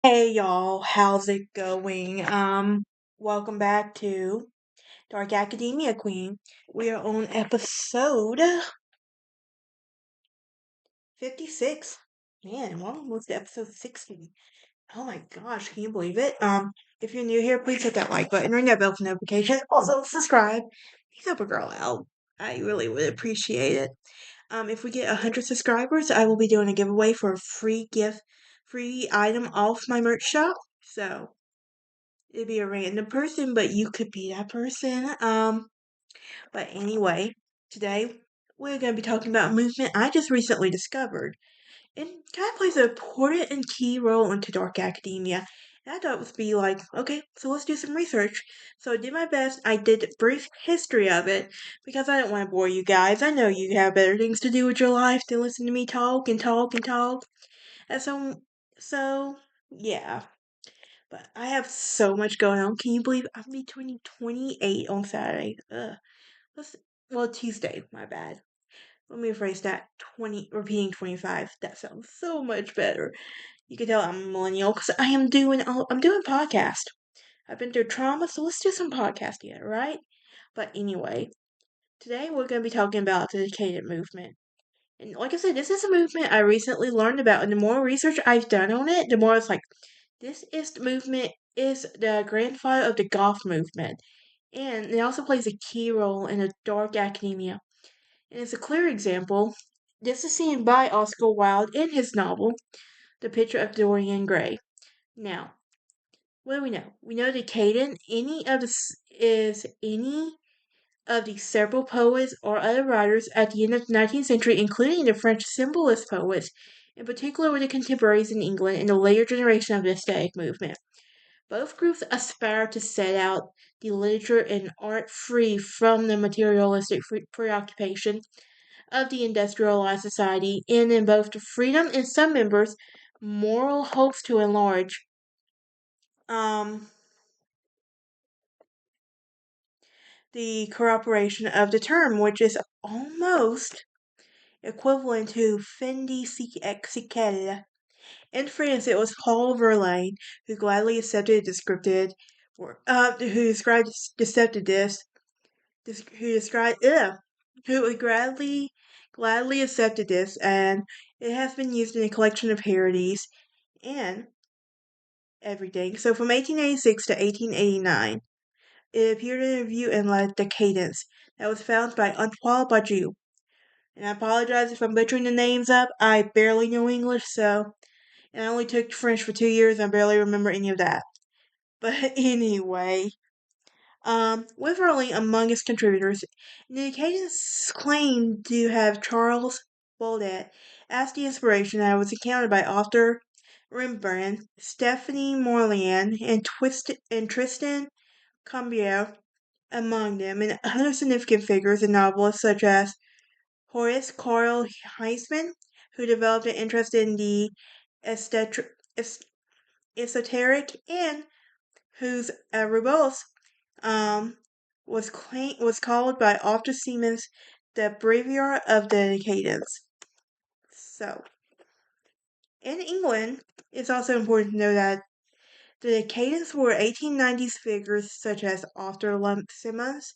Hey y'all, how's it going? Welcome back to Dark Academia Queen. We are on episode 56. Man, we're almost to episode 60. Oh my gosh, can you believe it? If you're new here, please hit that like button, ring that bell for notifications. Also, subscribe. Please help a girl out. I really would appreciate it. If we get 100 subscribers, I will be doing a giveaway for a free item off my merch shop. So, it'd be a random person, but you could be that person. But anyway, today we're going to be talking about a movement I just recently discovered. It kind of plays an important and key role into dark academia. And I thought it would be like, okay, so let's do some research. So I did my best. I did a brief history of it because I don't want to bore you guys. I know you have better things to do with your life than listen to me talk and talk and talk. And so yeah. But I have so much going on. Can you believe I'm be turning 28 on Saturday? Let's, well, Tuesday, my bad. Let me rephrase that. 20, repeating 25. That sounds so much better. You can tell I'm a millennial because I'm doing podcast. I've been through trauma, so let's do some podcasting, right? But anyway, today we're going to be talking about the Decadent Movement. And like I said, this is a movement I recently learned about, and the more research I've done on it, the more it's like, this is the movement is the grandfather of the goth movement, and it also plays a key role in the dark academia. And it's a clear example. This is seen by Oscar Wilde in his novel, The Picture of Dorian Gray. Now, what do we know? We know that Caden, any of the several poets or other writers at the end of the 19th century, including the French symbolist poets, in particular with the contemporaries in England in the later generation of the aesthetic movement. Both groups aspire to set out the literature and art free from the materialistic preoccupation of the industrialized society, and in both the freedom and some members' moral hopes to enlarge um, the corroboration of the term, which is almost equivalent to fin de siècle. In France, it was Paul Verlaine who gladly accepted who described deceptive this who described who would gladly accepted this, and it has been used in a collection of parodies and everything. So from 1886 to 1889, it appeared in a review in La Decadence that was founded by Antoine Bajou. And I apologize if I'm butchering the names up. I barely know English, and I only took French for 2 years. I barely remember any of that. But anyway, Witherling among its contributors, indications claim to have Charles Baudet as the inspiration that was encountered by author Rembrandt, Stephanie Morland, and Tristan Combier among them, and other significant figures and novelists such as Horace Carl Heisman, who developed an interest in the aesthetic, esoteric and whose Rebels um, was called by Arthur Siemens the Breviary of the Decadence. So, in England, it's also important to know that the Decadents were 1890s figures such as Arthur Lump Simmons,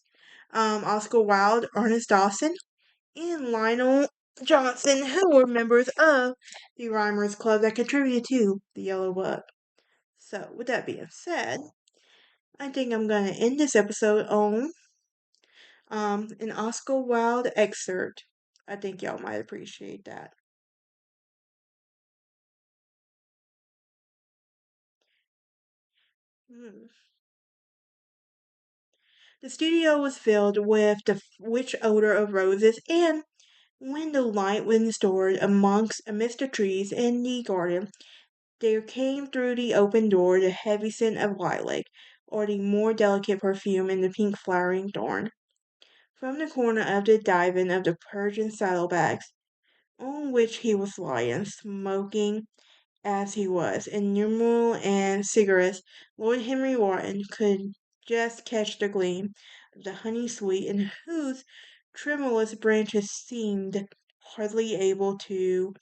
Oscar Wilde, Ernest Dawson, and Lionel Johnson, who were members of the Rhymers Club that contributed to the Yellow Book. So, with that being said, I think I'm going to end this episode on an Oscar Wilde excerpt. I think y'all might appreciate that. Hmm. The studio was filled with the rich odor of roses, and when the light was restored amidst the trees in the garden, there came through the open door the heavy scent of lilac, or the more delicate perfume in the pink flowering thorn. From the corner of the divan of the Persian saddlebags, on which he was lying, smoking as he was, innumerable and cigarettes, Lord Henry Wotton could just catch the gleam of the honey sweet in whose tremulous branches seemed hardly able to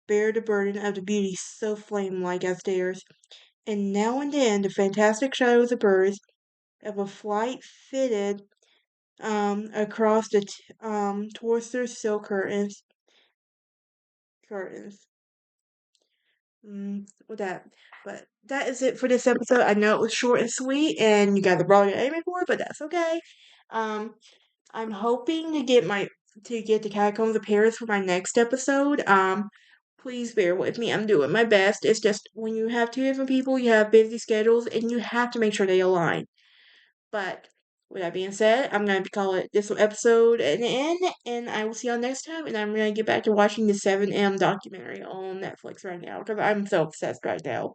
bear the burden of the beauty so flame like as theirs. and now and then the fantastic shadows of birds of a flight fitted across the towards their silk curtains. With that. But that is it for this episode. I know it was short and sweet, and you got the wrong aiming for, but that's okay. Um, I'm hoping to get the Catacombs of Paris for my next episode. Please bear with me. I'm doing my best. It's just when you have two different people, you have busy schedules, and you have to make sure they align. But with that being said, I'm going to call it this episode an end, and I will see y'all next time. And I'm going to get back to watching the 7M documentary on Netflix right now because I'm so obsessed right now.